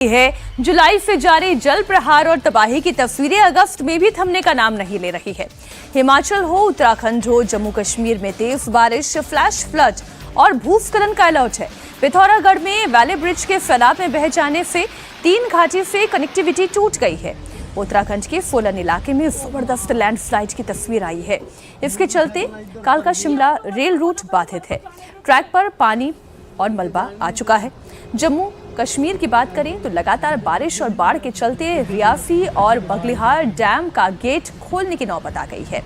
है। जुलाई से जारी जल प्रहार और तबाही की तस्वीरें अगस्त में भी थमने का नाम नहीं ले रही है। हिमाचल हो, उत्तराखंड हो, जम्मू कश्मीर में तेज बारिश, फ्लैश फ्लड और भूस्खलन का अलर्ट है। पिथौरागढ़ में वैली ब्रिज के सैलाब में बह जाने से 3 घाटी से कनेक्टिविटी टूट गई है। उत्तराखंड के सोलन इलाके में जबरदस्त लैंडस्लाइड की तस्वीर आई है। इसके चलते कालका शिमला रेल रूट बाधित है। ट्रैक पर पानी और मलबा आ चुका है। जम्मू कश्मीर की बात करें तो लगातार बारिश और बाढ़ के चलते रियासी और बगलिहार डैम का गेट खोलने की नौबत आ गई है।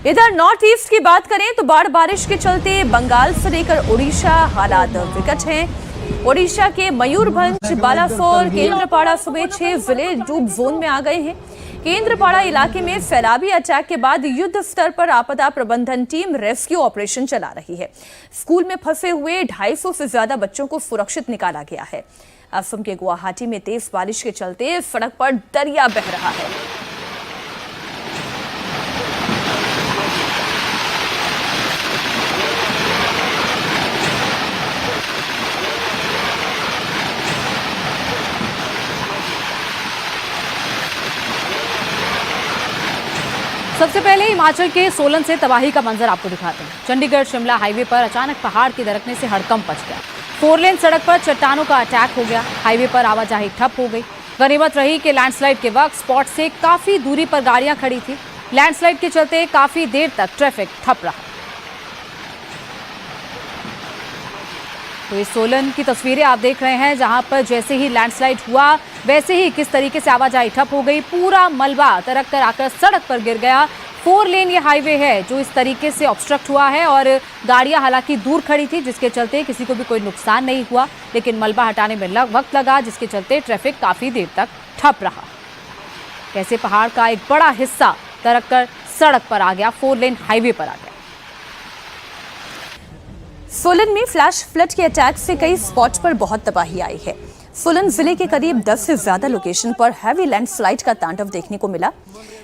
इधर नॉर्थ ईस्ट की बात करें तो बाढ़ बारिश के चलते बंगाल से लेकर उड़ीसा हालात विकट हैं। ओडिशा के मयूरभंज, बालासोर, केंद्रपाड़ा समेत 6 जिले डूब जोन में आ गए हैं। केंद्रपाड़ा इलाके में सैलाबी अटैक के बाद युद्ध स्तर पर आपदा प्रबंधन टीम रेस्क्यू ऑपरेशन चला रही है। स्कूल में फंसे हुए 250 से ज्यादा बच्चों को सुरक्षित निकाला गया है। असम के गुवाहाटी में तेज बारिश के चलते सड़क पर दरिया बह रहा है। सबसे पहले हिमाचल के सोलन से तबाही का मंजर आपको दिखाते हैं। चंडीगढ़ शिमला हाईवे पर अचानक पहाड़ की दरकने से हड़कंप मच गया। 4 लेन सड़क पर चट्टानों का अटैक हो गया। हाईवे पर आवाजाही ठप हो गई। गनीमत रही कि लैंडस्लाइड के वक्त स्पॉट से काफी दूरी पर गाड़ियां खड़ी थी। लैंडस्लाइड के चलते काफी देर तक ट्रैफिक ठप रहा। तो ये सोलन की तस्वीरें आप देख रहे हैं, जहां पर जैसे ही लैंडस्लाइड हुआ वैसे ही किस तरीके से आवाजाही ठप हो गई। पूरा मलबा तरक कर आकर सड़क पर गिर गया। 4 लेन ये हाईवे है जो इस तरीके से ऑब्स्ट्रक्ट हुआ है और गाड़ियां हालांकि दूर खड़ी थी, जिसके चलते किसी को भी कोई नुकसान नहीं हुआ, लेकिन मलबा हटाने में वक्त लगा, जिसके चलते ट्रैफिक काफी देर तक ठप रहा। कैसे पहाड़ का एक बड़ा हिस्सा तरक कर सड़क पर आ गया, 4 लेन हाईवे पर आ गया। सोलन में फ्लैश फ्लड के अटैक से कई स्पॉट पर बहुत तबाही आई है। सोलन जिले के करीब 10 से ज्यादा लोकेशन पर हैवी लैंडस्लाइड का तांडव देखने को मिला।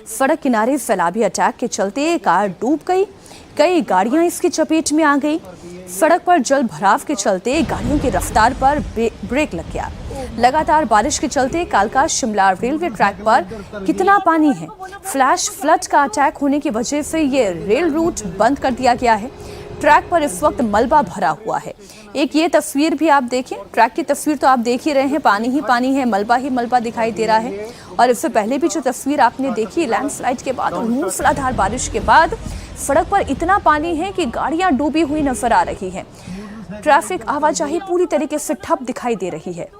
सड़क किनारे सैलाबी अटैक के चलते कार डूब गई, कई गाड़ियां इसकी चपेट में आ गई। सड़क पर जल भराव के चलते गाड़ियों की रफ्तार पर ब्रेक लग गया। लगातार बारिश के चलते कालका शिमला रेलवे ट्रैक पर कितना पानी है। फ्लैश फ्लड का अटैक होने की वजह से ये रेल रूट बंद कर दिया गया है। ट्रैक पर इस वक्त मलबा भरा हुआ है। एक ये तस्वीर भी आप देखें, ट्रैक की तस्वीर तो आप देख ही रहे हैं, पानी ही पानी है, मलबा ही मलबा दिखाई दे रहा है। और इससे पहले भी जो तस्वीर आपने देखी लैंडस्लाइड के बाद और मूसलाधार बारिश के बाद, सड़क पर इतना पानी है कि गाड़ियां डूबी हुई नजर आ रही हैं। ट्रैफिक आवाजाही पूरी तरीके से ठप दिखाई दे रही है।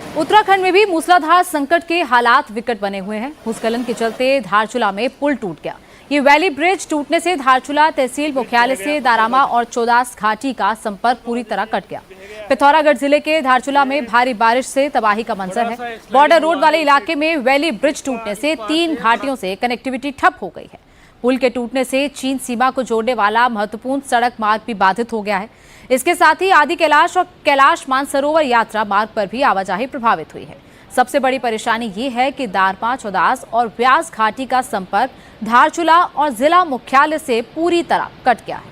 उत्तराखंड में भी मूसलाधार संकट के हालात विकट बने हुए हैं। भूस्खलन के चलते धारचूला में पुल टूट गया। ये वैली ब्रिज टूटने से धारचूला तहसील मुख्यालय से दारामा और चौदास घाटी का संपर्क पूरी तरह कट गया। पिथौरागढ़ जिले के धारचूला में भारी बारिश से तबाही का मंजर है। बॉर्डर रोड वाले इलाके में वैली ब्रिज टूटने से 3 घाटियों से कनेक्टिविटी ठप हो गई है। पुल के टूटने से चीन सीमा को जोड़ने वाला महत्वपूर्ण सड़क मार्ग भी बाधित हो गया है। इसके साथ ही आदि कैलाश और कैलाश मानसरोवर यात्रा मार्ग पर भी आवाजाही प्रभावित हुई है। सबसे बड़ी परेशानी ये है कि दारमा, चौदास और व्यास घाटी का संपर्क धारचूला और जिला मुख्यालय से पूरी तरह कट गया है।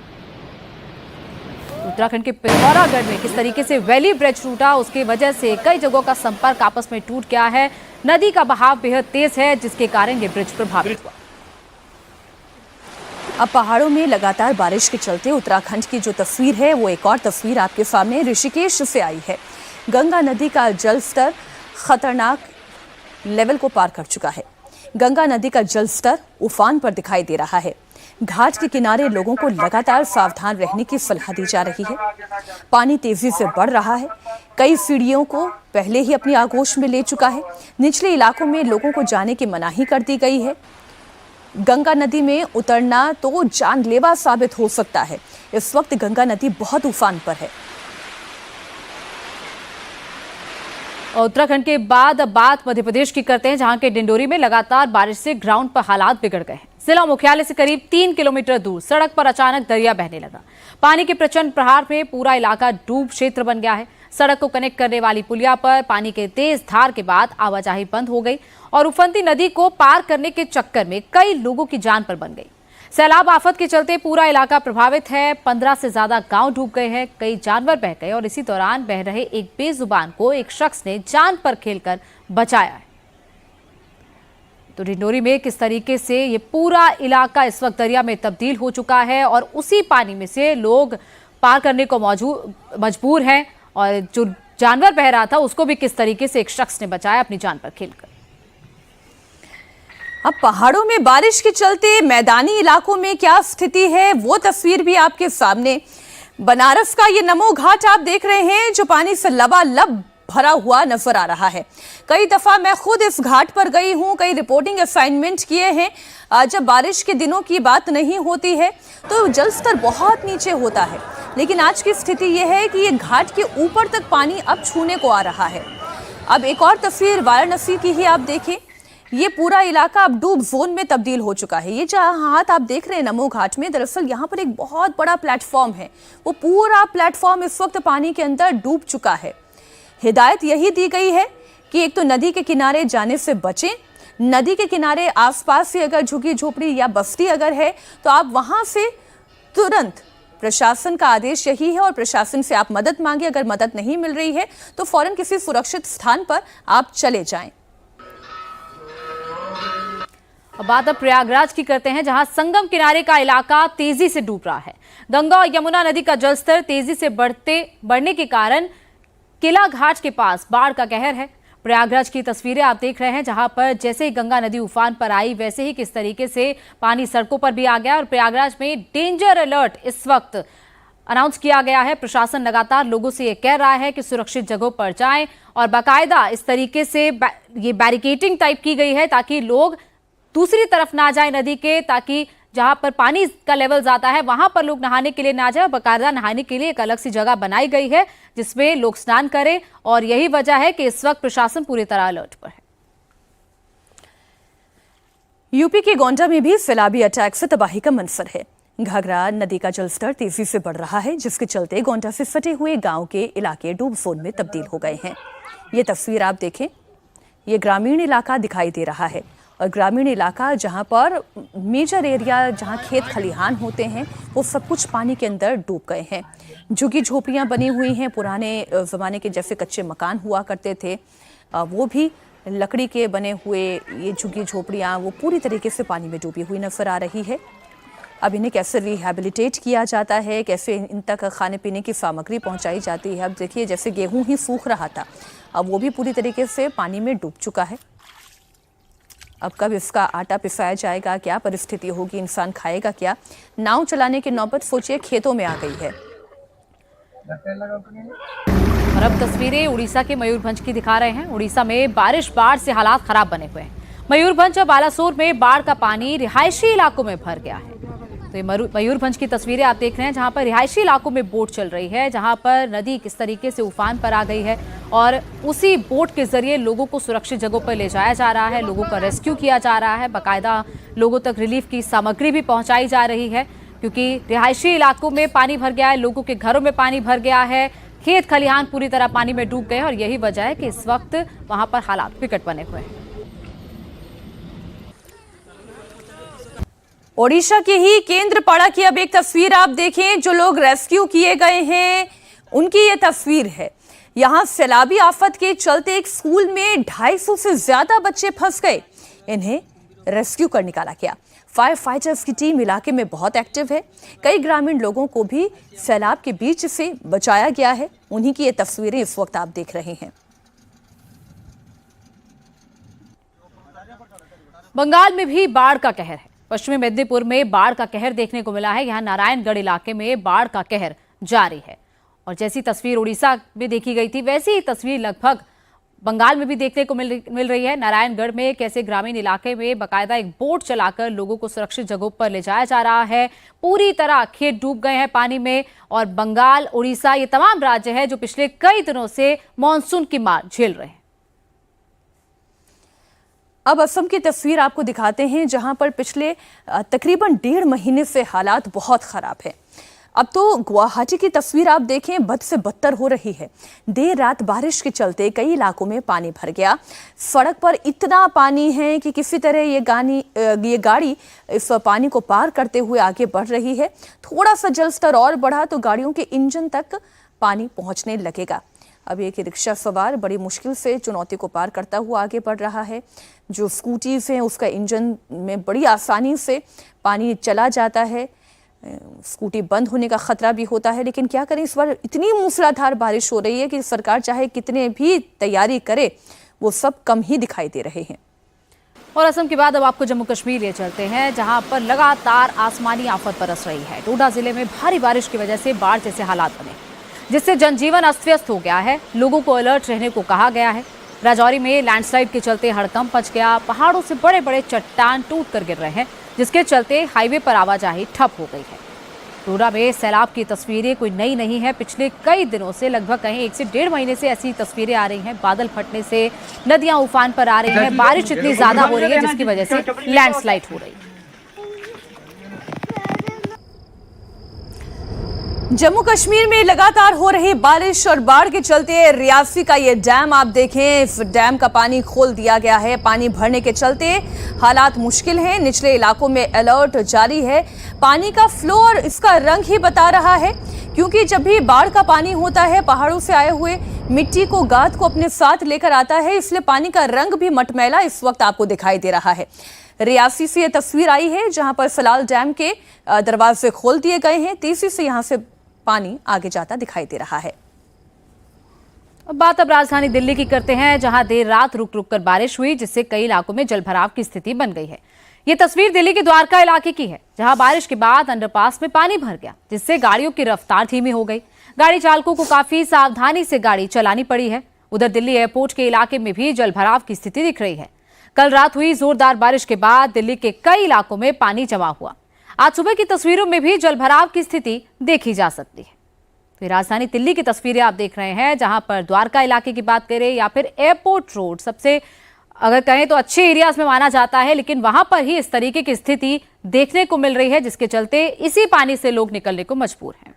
उत्तराखंड के पिथौरागढ़ में किस तरीके से वैली ब्रिज टूटा, उसकी वजह से कई जगहों का संपर्क आपस में टूट गया है। नदी का बहाव बेहद तेज है, जिसके कारण ये ब्रिज प्रभावित हुआ। अब पहाड़ों में लगातार बारिश के चलते उत्तराखंड की जो तस्वीर है वो एक और तस्वीर आपके सामने ऋषिकेश से आई है। गंगा नदी का जल स्तर खतरनाक लेवल को पार कर चुका है। गंगा नदी का जल स्तर उफान पर दिखाई दे रहा है। घाट के किनारे लोगों को लगातार सावधान रहने की सलाह दी जा रही है। पानी तेजी से बढ़ रहा है। कई सीढ़ियों को पहले ही अपनी आगोश में ले चुका है। निचले इलाकों में लोगों को जाने की मनाही कर दी गई है। गंगा नदी में उतरना तो जानलेवा साबित हो सकता है। इस वक्त गंगा नदी बहुत उफान पर है। और उत्तराखंड के बाद अब बात मध्य प्रदेश की करते हैं, जहां के डिंडोरी में लगातार बारिश से ग्राउंड पर हालात बिगड़ गए हैं। जिला मुख्यालय से करीब 3 किलोमीटर दूर सड़क पर अचानक दरिया बहने लगा। पानी के प्रचंड प्रहार में पूरा इलाका डूब क्षेत्र बन गया है। सड़क को कनेक्ट करने वाली पुलिया पर पानी के तेज धार के बाद आवाजाही बंद हो गई और उफनती नदी को पार करने के चक्कर में कई लोगों की जान पर बन गई। सैलाब आफत के चलते पूरा इलाका प्रभावित है। 15 से ज्यादा गांव डूब गए हैं, कई जानवर बह गए और इसी दौरान बह रहे एक बेजुबान को एक शख्स ने जान पर खेलकर बचाया है। तो डिंडोरी में किस तरीके से ये पूरा इलाका इस वक्त दरिया में तब्दील हो चुका है और उसी पानी में से लोग पार करने को मजबूर हैं और जो जानवर बह रहा था उसको भी किस तरीके से एक शख्स ने बचाया अपनी जान पर खेलकर। अब पहाड़ों में बारिश के चलते मैदानी इलाकों में क्या स्थिति है वो तस्वीर भी आपके सामने। बनारस का ये नमो घाट आप देख रहे हैं जो पानी से लबालब भरा हुआ नजर आ रहा है। कई दफा मैं खुद इस घाट पर गई हूं, कई रिपोर्टिंग असाइनमेंट किए हैं। जब बारिश के दिनों की बात नहीं होती है तो जलस्तर बहुत नीचे होता है, लेकिन आज की स्थिति यह है कि ये घाट के ऊपर तक पानी अब छूने को आ रहा है। अब एक और तस्वीर वाराणसी की ही आप देखें, ये पूरा इलाका अब डूब जोन में तब्दील हो चुका है। ये जहां हाथ आप देख रहे हैं नमो घाट में, दरअसल यहाँ पर एक बहुत बड़ा प्लेटफॉर्म है। वो पूरा प्लेटफॉर्म इस वक्त पानी के अंदर डूब चुका है। हिदायत यही दी गई है कि एक तो नदी के किनारे जाने से बचें। नदी के किनारे आसपास से अगर झुग्गी झोपड़ी या बस्ती अगर है तो आप वहां से तुरंत, प्रशासन का आदेश यही है और प्रशासन से आप मदद मांगे। अगर मदद नहीं मिल रही है तो फौरन किसी सुरक्षित स्थान पर आप चले जाएं। अब बात अब प्रयागराज की करते हैं, जहां संगम किनारे का इलाका तेजी से डूब रहा है। गंगा और यमुना नदी का जलस्तर तेजी से बढ़ने के कारण किला घाट के पास बाढ़ का कहर है। प्रयागराज की तस्वीरें आप देख रहे हैं, जहां पर जैसे ही गंगा नदी उफान पर आई वैसे ही किस तरीके से पानी सड़कों पर भी आ गया और प्रयागराज में डेंजर अलर्ट इस वक्त अनाउंस किया गया है। प्रशासन लगातार लोगों से ये कह रहा है कि सुरक्षित जगहों पर जाएं और बाकायदा इस तरीके से ये बैरिकेडिंग टाइप की गई है ताकि लोग दूसरी तरफ ना जाए नदी के, ताकि जहां पर पानी का लेवल ज्यादा है वहां पर लोग नहाने के लिए ना जाए। बाकायदा नहाने के लिए एक अलग सी जगह बनाई गई है जिसमें लोग स्नान करें और यही वजह है कि इस वक्त प्रशासन पूरी तरह अलर्ट पर है। यूपी के गोंडा में भी सैलाबी अटैक से तबाही का मंजर है। घाघरा नदी का जलस्तर तेजी से बढ़ रहा है, जिसके चलते गोंडा से सटे हुए गांव के इलाके डूब जोन में तब्दील हो गए हैं। ये तस्वीर आप देखें, ये ग्रामीण इलाका दिखाई दे रहा है और ग्रामीण इलाका जहां पर मेजर एरिया, जहां खेत खलिहान होते हैं, वो सब कुछ पानी के अंदर डूब गए हैं। झुग्गी झोपड़ियां बनी हुई हैं, पुराने ज़माने के जैसे कच्चे मकान हुआ करते थे, वो भी लकड़ी के बने हुए ये झुग्गी झोपड़ियां वो पूरी तरीके से पानी में डूबी हुई नजर आ रही है। अब इन्हें कैसे रिहैबिलिटेट किया जाता है, कैसे इन तक खाने पीने की सामग्री पहुंचाई जाती है। अब देखिए, जैसे गेहूं ही सूख रहा था, अब वो भी पूरी तरीके से पानी में डूब चुका है। अब कब इसका आटा पिसाया जाएगा, क्या परिस्थिति होगी, इंसान खाएगा क्या। नाव चलाने की नौबत सोचिए खेतों में आ गई है। और अब तस्वीरें उड़ीसा के मयूरभंज की दिखा रहे हैं। उड़ीसा में बाढ़ से हालात खराब बने हुए हैं। मयूरभंज और बालासोर में बाढ़ का पानी रिहायशी इलाकों में भर गया है। तो ये मयूरभंज की तस्वीरें आप देख रहे हैं, जहां पर रिहायशी इलाकों में बोट चल रही है, जहां पर नदी किस तरीके से उफान पर आ गई है और उसी बोट के जरिए लोगों को सुरक्षित जगहों पर ले जाया जा रहा है, लोगों का रेस्क्यू किया जा रहा है, बाकायदा लोगों तक रिलीफ की सामग्री भी पहुंचाई जा रही है, क्योंकि रिहायशी इलाकों में पानी भर गया है, लोगों के घरों में पानी भर गया है, खेत खलिहान पूरी तरह पानी में डूब गए और यही वजह है कि इस वक्त वहां पर हालात विकट बने हुए हैं। ओडिशा के ही केंद्रपाड़ा की अब एक तस्वीर आप देखें। जो लोग रेस्क्यू किए गए हैं उनकी ये तस्वीर है। यहाँ सैलाबी आफत के चलते एक स्कूल में 250 से ज्यादा बच्चे फंस गए। इन्हें रेस्क्यू कर निकाला गया। फायर फाइटर्स की टीम इलाके में बहुत एक्टिव है। कई ग्रामीण लोगों को भी सैलाब के बीच से बचाया गया है। उन्हीं की ये तस्वीरें इस वक्त आप देख रहे हैं। बंगाल में भी बाढ़ का कहर है। पश्चिमी मेदिनीपुर में बाढ़ का कहर देखने को मिला है। यहाँ नारायणगढ़ इलाके में बाढ़ का कहर जारी है और जैसी तस्वीर उड़ीसा में देखी गई थी वैसी ही तस्वीर लगभग बंगाल में भी देखने को मिल रही है। नारायणगढ़ में कैसे ग्रामीण इलाके में बाकायदा एक बोट चलाकर लोगों को सुरक्षित जगहों पर ले जाया जा रहा है। पूरी तरह खेत डूब गए हैं पानी में और बंगाल, उड़ीसा, ये तमाम राज्य है जो पिछले कई दिनों से मानसून की मार झेल रहे हैं। अब असम की तस्वीर आपको दिखाते हैं, जहां पर पिछले तकरीबन 1.5 महीने से हालात बहुत खराब है। अब तो गुवाहाटी की तस्वीर आप देखें, बद से बदतर हो रही है। देर रात बारिश के चलते कई इलाकों में पानी भर गया। सड़क पर इतना पानी है कि किसी तरह ये गाड़ी इस पानी को पार करते हुए आगे बढ़ रही है। थोड़ा सा जल स्तर और बढ़ा तो गाड़ियों के इंजन तक पानी पहुंचने लगेगा। अब एक रिक्शा सवार बड़ी मुश्किल से चुनौती को पार करता हुआ आगे बढ़ रहा है। जो स्कूटीज हैं उसका इंजन में बड़ी आसानी से पानी चला जाता है। स्कूटी बंद होने का खतरा भी होता है, लेकिन क्या करें, इस बार इतनी मूसलाधार बारिश हो रही है कि सरकार चाहे कितने भी तैयारी करे वो सब कम ही दिखाई दे रहे हैं। और असम के बाद अब आपको जम्मू कश्मीर ले चलते हैं, जहां पर लगातार आसमानी आफत बरस रही है। डोडा जिले में भारी बारिश की वजह से बाढ़ जैसे हालात बने, जिससे जनजीवन अस्त व्यस्त हो गया है। लोगों को अलर्ट रहने को कहा गया है। राजौरी में लैंडस्लाइड के चलते हड़कंप मच गया। पहाड़ों से बड़े बड़े चट्टान टूट कर गिर रहे हैं, जिसके चलते हाईवे पर आवाजाही ठप हो गई है। डोडा में सैलाब की तस्वीरें कोई नई नहीं है। पिछले कई दिनों से, लगभग कहीं 1 से 1.5 महीने से ऐसी तस्वीरें आ रही हैं। बादल फटने से नदियां उफान पर आ रही हैं। बारिश इतनी ज्यादा हो रही है जिसकी वजह से लैंडस्लाइड हो रही है। जम्मू कश्मीर में लगातार हो रही बारिश और बाढ़ के चलते रियासी का ये डैम आप देखें, इस डैम का पानी खोल दिया गया है। पानी भरने के चलते हालात मुश्किल हैं। निचले इलाकों में अलर्ट जारी है। पानी का फ्लो और इसका रंग ही बता रहा है, क्योंकि जब भी बाढ़ का पानी होता है पहाड़ों से आए हुए मिट्टी को, गाद को अपने साथ लेकर आता है, इसलिए पानी का रंग भी मटमैला इस वक्त आपको दिखाई दे रहा है। रियासी से ये तस्वीर आई है, जहां पर फिलहाल डैम के दरवाजे खोल दिए गए हैं। तेजी से यहां से पानी आगे जाता दिखाई दे रहा है। बात अब राजधानी दिल्ली की करते हैं, जहां देर रात रुक रुक कर बारिश हुई, जिससे कई इलाकों में जलभराव की स्थिति बन गई है। ये तस्वीर दिल्ली के द्वारका इलाके की है, जहां बारिश के बाद अंडरपास में पानी भर गया, जिससे गाड़ियों की रफ्तार धीमी हो गई। गाड़ी चालकों को काफी सावधानी से गाड़ी चलानी पड़ी है। उधर दिल्ली एयरपोर्ट के इलाके में भी जलभराव की स्थिति दिख रही है। कल रात हुई जोरदार बारिश के बाद दिल्ली के कई इलाकों में पानी जमा हुआ। आज सुबह की तस्वीरों में भी जलभराव की स्थिति देखी जा सकती है। फिर राजधानी दिल्ली की तस्वीरें आप देख रहे हैं, जहां पर द्वारका इलाके की बात करें या फिर एयरपोर्ट रोड, सबसे अगर कहें तो अच्छे एरियाज में माना जाता है, लेकिन वहां पर ही इस तरीके की स्थिति देखने को मिल रही है, जिसके चलते इसी पानी से लोग निकलने को मजबूर हैं।